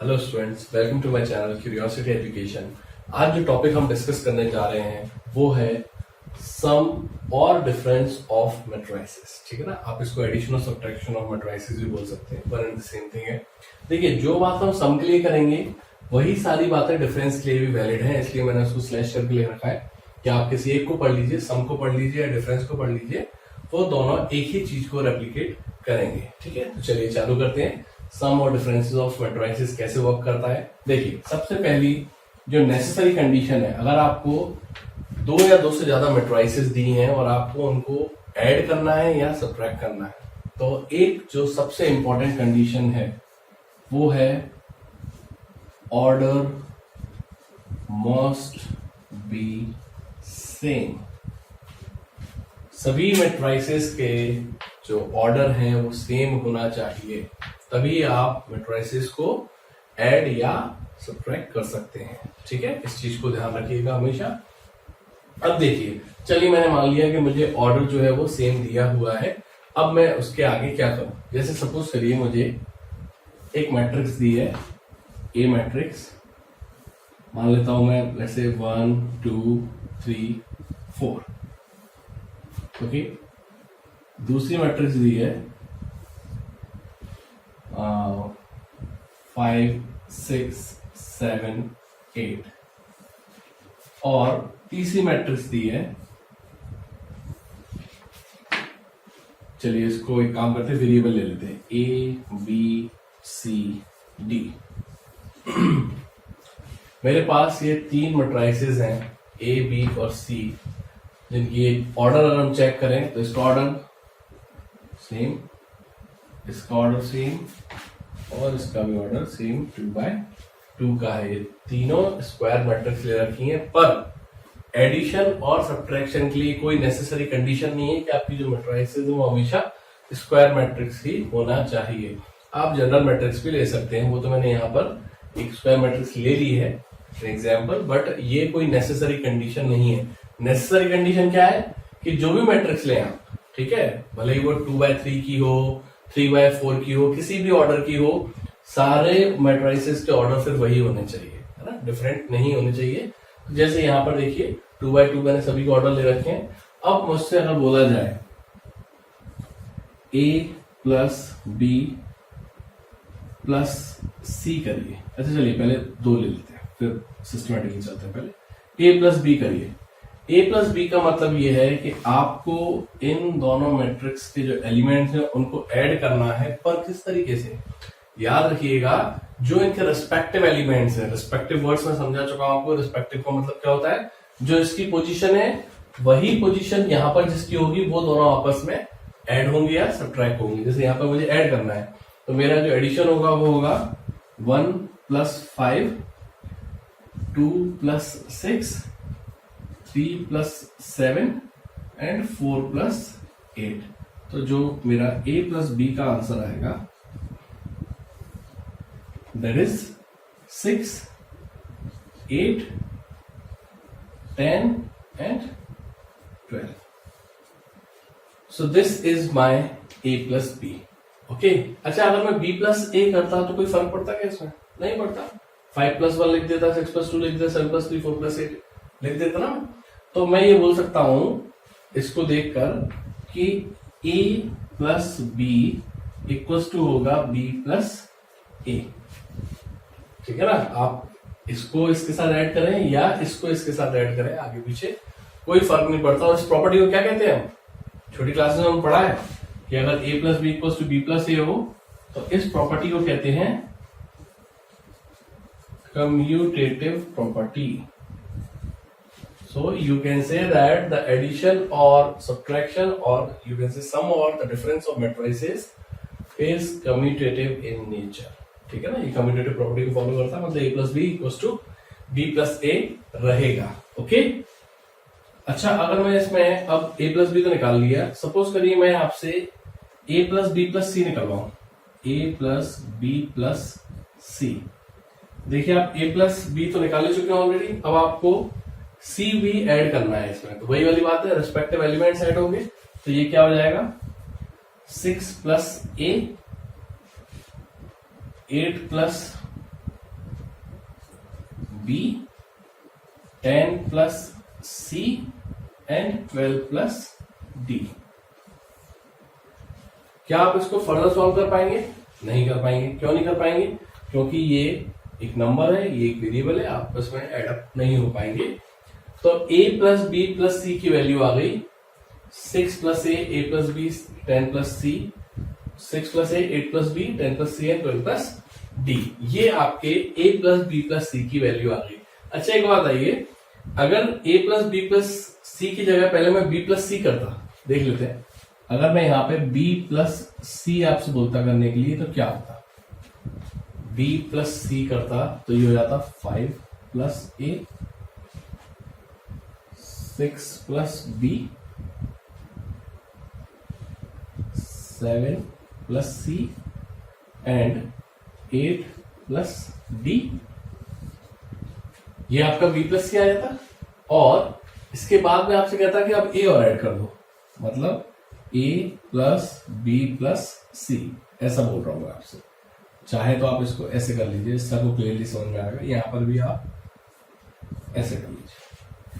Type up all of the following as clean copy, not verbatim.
Hello students, welcome to my channel curiosity education. आज जो topic हम डिस्कस करने जा रहे हैं वो है सम और डिफरेंस ऑफ मैट्रिसेस। ठीक है ना, आप इसको एडिशन और सब्ट्रैक्शन ऑफ मैट्रिसेस भी बोल सकते हैं, one and the same thing है। देखिए, जो बात हम सम के लिए करेंगे वही सारी बातें डिफरेंस के लिए भी वैलिड है, इसलिए मैंने उसको स्लैश करके ले रखा है कि आप किसी एक को पढ़ लीजिए, सम को पढ़ लीजिए या डिफरेंस को पढ़ लीजिए, वो दोनों एक ही चीज को रेप्लिकेट करेंगे। ठीक है, तो चलिए चालू करते हैं। सम और डिफरेंसेस ऑफ मैट्रिसेस कैसे वर्क करता है। देखिए, सबसे पहली जो नेसेसरी कंडीशन है, अगर आपको दो या दो से ज्यादा मैट्रिसेस दी हैं और आपको उनको ऐड करना है या सब्ट्रैक्ट करना है, तो एक जो सबसे इंपॉर्टेंट कंडीशन है वो है ऑर्डर मस्ट बी सेम। सभी मैट्रिसेस के जो ऑर्डर हैं वो सेम होना चाहिए, तभी आप मैट्रिसेस को ऐड या सब्ट्रैक्ट कर सकते हैं। ठीक है, इस चीज को ध्यान रखिएगा हमेशा। अब देखिए, चलिए मैंने मान लिया कि मुझे ऑर्डर जो है वो सेम दिया हुआ है। अब मैं उसके आगे क्या करूं, जैसे सपोज करिए मुझे एक मैट्रिक्स दी है, ए मैट्रिक्स मान लेता हूं मैं, जैसे 1 2 3 4। ओके, दूसरी मैट्रिक्स दी है 5 6 7 8 और तीसरी मैट्रिक्स दी है, चलिए इसको एक काम करते हैं, वेरिएबल ले लेते हैं, A B C D। मेरे पास ये तीन मैट्रिसेस हैं A B और C, जिनकी ऑर्डर अगर हम चेक करें तो इसका ऑर्डर सेम, इसका ऑर्डर सेम और इसका भी ऑर्डर सेम 2/2 का है। ये तीनों स्क्वायर मैट्रिक्स ले रखी हैं, पर एडिशन और सब्ट्रैक्शन के लिए कोई नेसेसरी कंडीशन नहीं है कि आपकी जो मैट्रिसेस है वो हमेशा स्क्वायर मैट्रिक्स ही होना चाहिए। आप जनरल मैट्रिक्स भी ले सकते हैं, वो तो मैंने यहाँ पर एक स्क्वायर मैट्रिक्स ले ली है एग्जाम्पल, बट ये कोई नेसेसरी कंडीशन नहीं है। नेसेसरी कंडीशन क्या है कि जो भी मैट्रिक्स ले आप, ठीक है, भले ही वो 2/3 की हो, 3/4 की हो, किसी भी ऑर्डर की हो, सारे मैट्रिसेस के ऑर्डर फिर वही होने चाहिए, है ना, डिफरेंट नहीं होने चाहिए। जैसे यहाँ पर देखिए 2/2 मैंने सभी के ऑर्डर ले रखे हैं। अब मुझसे अगर बोला जाए A plus B plus C करिए, अच्छा चलिए पहले दो ले लेते हैं फिर सिस्टमेटिकली चलते हैं। पहले A प्लस B करिए। A प्लस बी का मतलब ये है कि आपको इन दोनों मैट्रिक्स के जो एलिमेंट्स हैं उनको ऐड करना है, पर किस तरीके से, याद रखिएगा, जो इनके रिस्पेक्टिव एलिमेंट्स हैं, रिस्पेक्टिव वर्ड्स में समझा चुका हूं आपको। रिस्पेक्टिव का मतलब क्या होता है, जो इसकी पोजीशन है वही पोजीशन यहां पर जिसकी होगी वो दोनों आपस में ऐड होंगे या सब्ट्रैक्ट होंगे। जैसे यहां पर मुझे ऐड करना है, तो मेरा जो एडिशन होगा वो होगा 1 + 5 2 + 6 3 + 7 एंड 4 + 8। तो जो मेरा A + B का आंसर आएगा that is 6 8 10 and 12। So this is my A + B। Okay, अच्छा अगर मैं B + A करता तो कोई फर्क पड़ता क्या इसमें? नहीं पड़ता। 5 + 1 लिख देता, 6 + 2 लिख देता, 7 + 3 4 + 8 लिख देता ना। तो मैं ये बोल सकता हूं इसको देखकर कि A + B = होगा B + A। ठीक है ना, आप इसको इसके साथ ऐड करें या इसको इसके साथ ऐड करें, आगे पीछे कोई फर्क नहीं पड़ता। और इस प्रॉपर्टी को क्या कहते हैं, हम छोटी क्लासेस में हम पढ़ा है कि अगर A + B = B + A हो तो इस प्रॉपर्टी को कहते हैं commutative property. So you can say that the addition or subtraction, or you can say sum or the difference of matrices is commutative in nature। ठीक है ना, ये commutative property को follow करता है, मतलब A + B = B + A रहेगा। Okay, अच्छा अगर मैं इसमें अब A + B तो निकाल लिया, सपोज करिए मैं आपसे A + B + C निकलवाऊं, A + B + C। देखिए आप A + B तो निकाल चुके हैं ऑलरेडी, अब आपको C भी ऐड करना है इसमें, तो वही वाली बात है, रिस्पेक्टिव एलिमेंट्स ऐड होंगे, तो ये क्या हो जाएगा 6 + A 8 + B 10 plus C and 12 plus D. क्या आप इसको फर्दर सॉल्व कर पाएंगे? नहीं कर पाएंगे। क्यों नहीं कर पाएंगे? क्योंकि ये एक नंबर है, ये एक वेरिएबल है, आपस में एडअप नहीं हो पाएंगे। तो a plus B plus C की वैल्यू आ गई 6 plus A plus B 10 plus C, 6 plus A 8 plus B 10 plus C and 12 plus D. ये आपके a plus B plus C की वैल्यू आ गई। अच्छा एक बात आइए, अगर a plus B plus C की जगह पहले मैं b प्लस सी करता, देख लेते हैं। अगर मैं यहाँ पे b प्लस सी आपसे बोलता करने के लिए तो क्या होता? b प्लस सी करता तो ये हो जाता 5 plus A 6 plus B 7 plus C and 8 plus D. ये आपका b प्लस सी आ जाता। और इसके बाद में आपसे कहता कि अब a और ऐड कर दो, मतलब a प्लस बी प्लस सी, ऐसा बोल रहा हूं मैं आपसे। चाहे तो आप इसको ऐसे कर लीजिए, इसका को क्लियरली समझ में आएगा। यहां पर भी आप ऐसे कर लीजिए।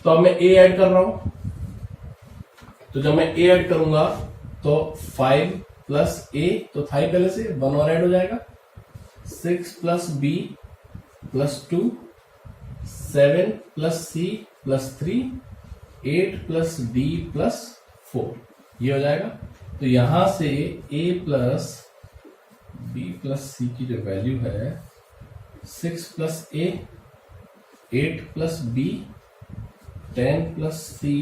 तो अब मैं a ऐड कर रहा हूं, तो जब मैं a ऐड करूंगा तो 5 प्लस a, तो था ही पहले से 1 और ऐड हो जाएगा, 6 plus b plus 2, 7 plus c plus 3, 8 plus d plus 4, ये हो जाएगा। तो यहां से a plus b plus c की जो वैल्यू है 6 plus a, 8 plus b, 10 plus c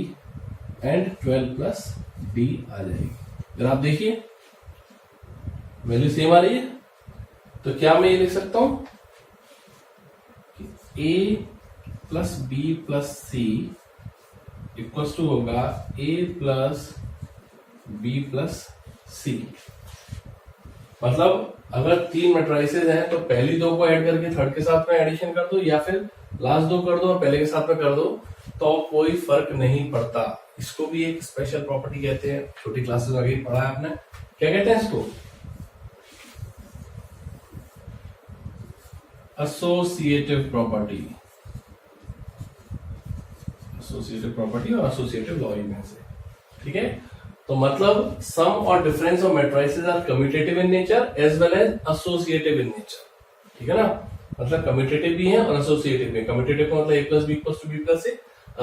and 12 plus d आ जाएगी। अगर आप देखिए वैल्यू सेम आ रही है, तो क्या मैं ये लिख सकता हूं कि a plus B plus C equals to होगा a plus B plus C. मतलब अगर 3 मैट्रिसेस हैं तो पहली 2 को ऐड करके थर्ड के साथ में एडिशन कर दो, या फिर लास्ट 2 कर दो और पहले के साथ में कर दो, तो कोई फर्क नहीं पड़ता। इसको भी एक स्पेशल प्रॉपर्टी कहते हैं, छोटी क्लासेस में अभी पढ़ा है आपने। क्या कहते हैं इसको? Associative property. एसोसिएटिव प्रॉपर्टी और एसोसिएटिव लॉ में से, ठीक है। तो मतलब सम और difference of matrices are commutative in nature as well as associative in nature, ठीक है ना। मतलब कम्यूटेटिव भी है और एसोसिएटिव भी। कम्यूटेटिव का मतलब a plus B plus 2b plus c,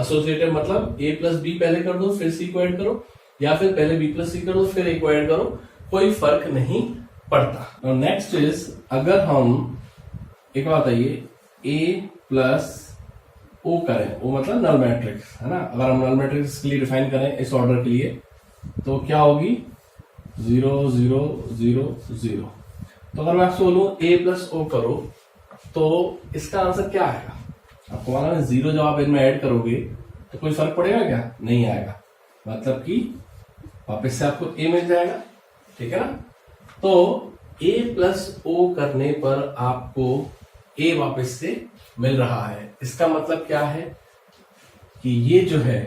associative मतलब a प्लस बी पहले कर दो फिर c को ऐड करो, या फिर पहले b प्लस c कर दो फिर a को ऐड करो, कोई फर्क नहीं पड़ता। नेक्स्ट इज, अगर हम एक बात आइए a प्लस o करें, o मतलब नल मैट्रिक्स है ना। अगर हम नल मैट्रिक्स के लिए डिफाइन करें इस ऑर्डर के लिए, तो क्या होगी 0 0 0 0। तो अगर मैं आपसे बोलूं a प्लस o करो, तो इसका आंसर क्या आएगा? आपको मालूम है 0 जब आप इनमें ऐड करोगे तो कोई फर्क पड़ेगा क्या? नहीं आएगा। मतलब कि वापस से आपको a मिल जाएगा, ठीक है ना। तो a प्लस o करने पर आपको a वापस से मिल रहा है। इसका मतलब क्या है कि ये जो है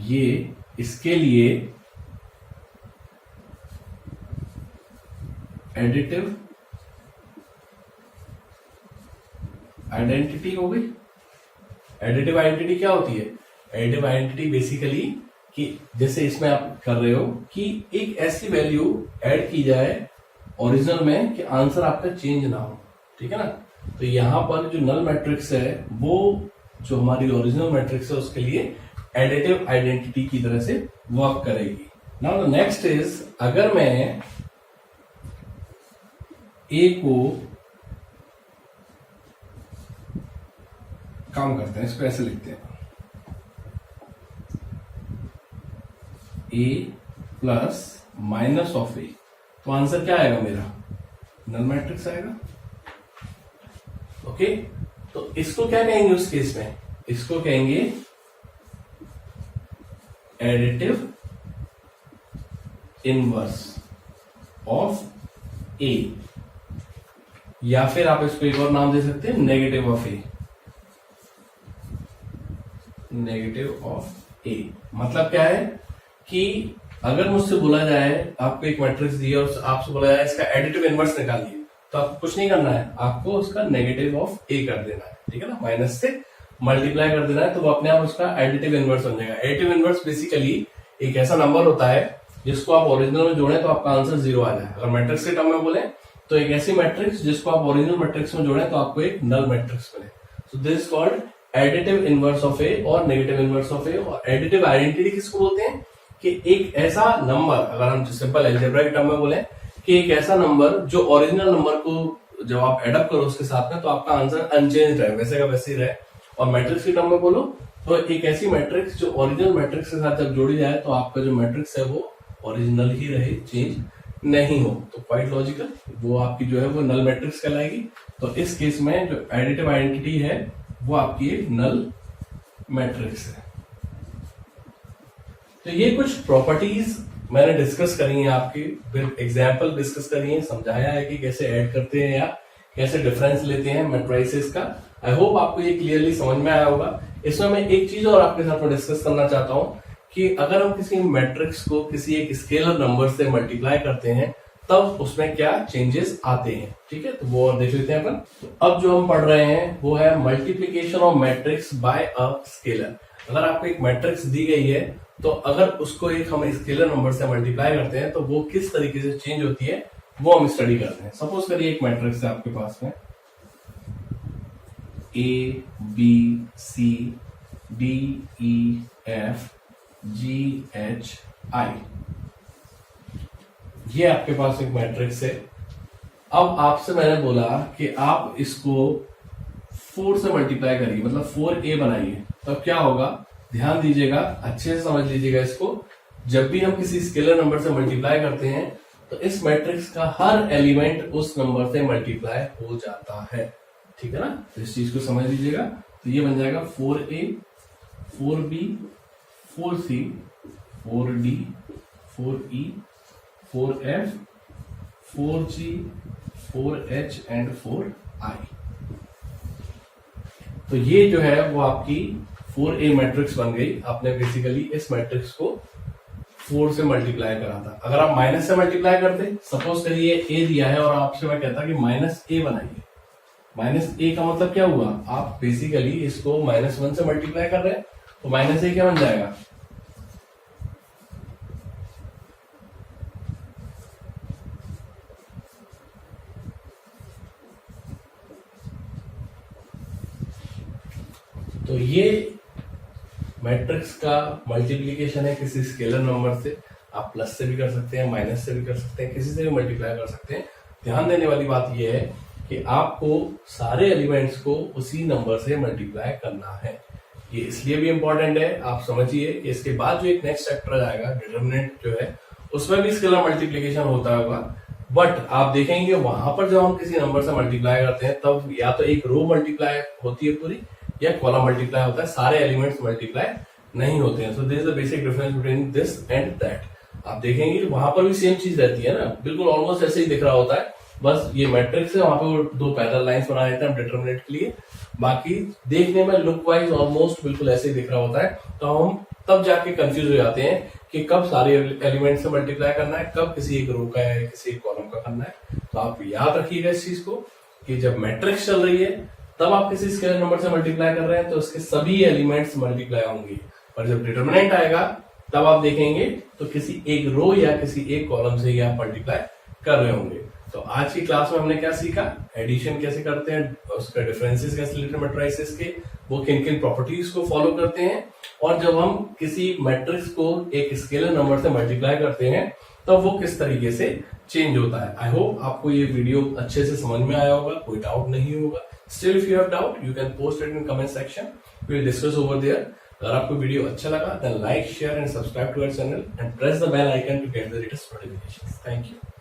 ये इसके लिए एडिटिव आइडेंटिटी हो गई। एडिटिव आइडेंटिटी क्या होती है? एडिटिव आइडेंटिटी बेसिकली कि जैसे इसमें आप कर रहे हो कि एक ऐसी वैल्यू ऐड की जाए ओरिजिनल में कि आंसर आपका चेंज ना हो, ठीक है ना। तो यहां पर जो नल मैट्रिक्स है वो जो हमारी ओरिजिनल मैट्रिक्स है उसके लिए एडिटिव आइडेंटिटी की तरह से वर्क करेगी। नाउ द नेक्स्ट इज, अगर मैं a को काम करते हैं, इसको ऐसे लिखते हैं a plus minus of a, तो आंसर क्या आएगा मेरा? नल मैट्रिक्स आएगा। ओके, तो इसको क्या कहेंगे उस केस में? इसको कहेंगे एडिटिव इनवर्स ऑफ a, या फिर आप इसको एक और नाम दे सकते हैं negative of a। Negative of a मतलब क्या है कि अगर मुझसे बोला जाए आपको एक मैट्रिक्स दिया और आपसे बोला जाए इसका एडिटिव इनवर्स निकालिए, तो आपको कुछ नहीं करना है, आपको उसका नेगेटिव ऑफ ए कर देना है, ठीक है ना, माइनस से मल्टीप्लाई कर देना है, तो वो अपने आप उसका एडिटिव इनवर्स बन जाएगा। एडिटिव इनवर्स बेसिकली एक ऐसा नंबर होता है जिसको आप ओरिजिनल में जोड़ें तो आपका आंसर 0 आ जाए। अगर मैट्रिक्स के टर्म में बोले तो एक ऐसी मैट्रिक्स जिसको आप ओरिजिनल मैट्रिक्स में जोड़ें तो आपको एक नल मैट्रिक्स मिले। So this is called additive inverse of A और नेगेटिव इनवर्स ऑफ ए। और एडिटिव आइडेंटिटी किसको बोलते हैं कि एक ऐसा नंबर, अगर हम सिंपल अलजेब्रा के टर्म में बोले कि एक ऐसा नंबर जो ओरिजिनल नंबर को जब आप एडअप करो उसके साथ में तो आपका आंसर अनचेंज रहे, वैसे का वैसे ही रहे। और मैट्रिक्स के टर्म में बोलो तो एक ऐसी मैट्रिक्स जो ओरिजिनल मैट्रिक्स के साथ जब जोड़ी जाए तो आपका जो मैट्रिक्स है वो ओरिजिनल ही रहे, चेंज नहीं हो। तो क्वाइट लॉजिकल, वो आपकी जो है वो नल मैट्रिक्स कहलाएगी। तो इस केस में जो एडिटिव आइडेंटिटी है वो आपकी एक नल मैट्रिक्स है। तो ये कुछ प्रॉपर्टीज मैंने डिस्कस करी हैं, आपकी फिर एग्जाम्पल डिस्कस करी है, समझाया है कि कैसे ऐड करते हैं या कैसे डिफरेंस लेते हैं मैट्रिसेस का। आई होप आपको ये क्लियरली समझ में आया होगा। इसमें मैं एक चीज और आपके साथ में डिस्कस करना चाहता हूं कि अगर हम किसी मैट्रिक्स को किसी एक स्केलर नंबर से मल्टीप्लाई करते हैं तब उसमें क्या चेंजेस आते हैं, ठीक है। तो वो और देख लेते हैं अपन। तो अब जो हम पढ़ रहे हैं वो है multiplication of matrix bye a scalar. अगर आपको एक मैट्रिक्स दी गई है तो अगर उसको एक हम स्केलर नंबर से मल्टीप्लाई करते हैं तो वो किस तरीके से चेंज होती है वो हम स्टडी करते हैं। सपोज करिए एक मैट्रिक्स है आपके पास में A B C D E F G H I, ये आपके पास एक मैट्रिक्स है। अब आपसे मैंने बोला कि आप इसको 4 से मल्टीप्लाई करिए, मतलब 4a बनाइए। तो क्या होगा, ध्यान दीजिएगा, अच्छे से समझ लीजिएगा इसको। जब भी हम किसी स्केलर नंबर से मल्टीप्लाई करते हैं तो इस मैट्रिक्स का हर एलिमेंट उस नंबर से मल्टीप्लाई हो जाता है, ठीक है ना। तो इस चीज को समझ लीजिएगा। तो ये बन जाएगा 4a 4b 4c 4d 4e 4f 4g 4h and 4i। तो ये जो है वो आपकी 4a मैट्रिक्स बन गई। आपने बेसिकली इस मैट्रिक्स को 4 से मल्टीप्लाई करा था। अगर आप माइनस से मल्टीप्लाई करते, सपोज करिए a दिया है और आपसे मैं कहता कि -a बनाइए। -a का मतलब क्या हुआ, आप बेसिकली इसको -1 से मल्टीप्लाई कर रहे हैं तो -a क्या बन जाएगा, तो ये मैट्रिक्स का मल्टीप्लीकेशन है किसी स्केलर नंबर से। आप प्लस से भी कर सकते हैं, माइनस से भी कर सकते हैं, किसी से भी मल्टीप्लाई कर सकते हैं। ध्यान देने वाली बात यह है कि आपको सारे एलिमेंट्स को उसी नंबर से मल्टीप्लाई करना है। ये इसलिए भी इंपॉर्टेंट है, आप समझिए कि इसके बाद जो एक नेक्स्ट चैप्टर आएगा डिटरमिनेंट जो है उसमें भी स्केलर मल्टीप्लीकेशन होता होगा। बट आप देखेंगे वहां पर जब हम किसी नंबर से मल्टीप्लाई करते हैं तब या तो एक रो मल्टीप्लाई होती है पूरी या कॉलम मल्टीप्लाई होता है, सारे एलिमेंट्स मल्टीप्लाई नहीं होते हैं। सो this is the basic difference between this and that. आप देखेंगे वहां पर भी सेम चीज रहती है ना, बिल्कुल ऑलमोस्ट ऐसे ही दिख रहा होता है, बस ये मैट्रिक्स है, वहां पे वो 2 पैरेलल लाइंस बना देते हैं डिटरमिनेंट के लिए। बाकी देखने में लुक वाइज ऑलमोस्ट बिल्कुल ऐसे ही दिख रहा होता है। तो हम तब जाके कंफ्यूज हो जाते हैं कि कब सारे एलिमेंट से मल्टीप्लाई करना है, कब किसी एक रो का है, किसी एक कॉलम का करना है। तो आप याद रखिएगा इस चीज को कि जब मैट्रिक्स चल रही है तब आप किसी स्केलर नंबर से मल्टीप्लाई कर रहे हैं तो उसके सभी एलिमेंट्स मल्टीप्लाई होंगे। और जब डिटरमिनेंट आएगा तब आप देखेंगे तो किसी एक रो या किसी एक कॉलम से ही आप मल्टीप्लाई कर रहे होंगे। तो आज की क्लास में हमने क्या सीखा, एडिशन कैसे करते हैं, उसका डिफरेंसेस कैसे लेते हैं मैट्रिसेस के, वो किन किन प्रॉपर्टीज को फॉलो करते हैं, और जब हम किसी मैट्रिक्स को एक स्केलर नंबर से मल्टीप्लाई करते हैं तब वो किस तरीके से चेंज होता है। आई होप आपको ये वीडियो अच्छे से समझ में आया होगा, कोई डाउट नहीं होगा। Still, if you have doubt, you can post it in comment section. We will discuss over there. अगर आपको वीडियो अच्छा लगा, then like, share and subscribe to our channel and press the bell icon to get the latest notifications. Thank you.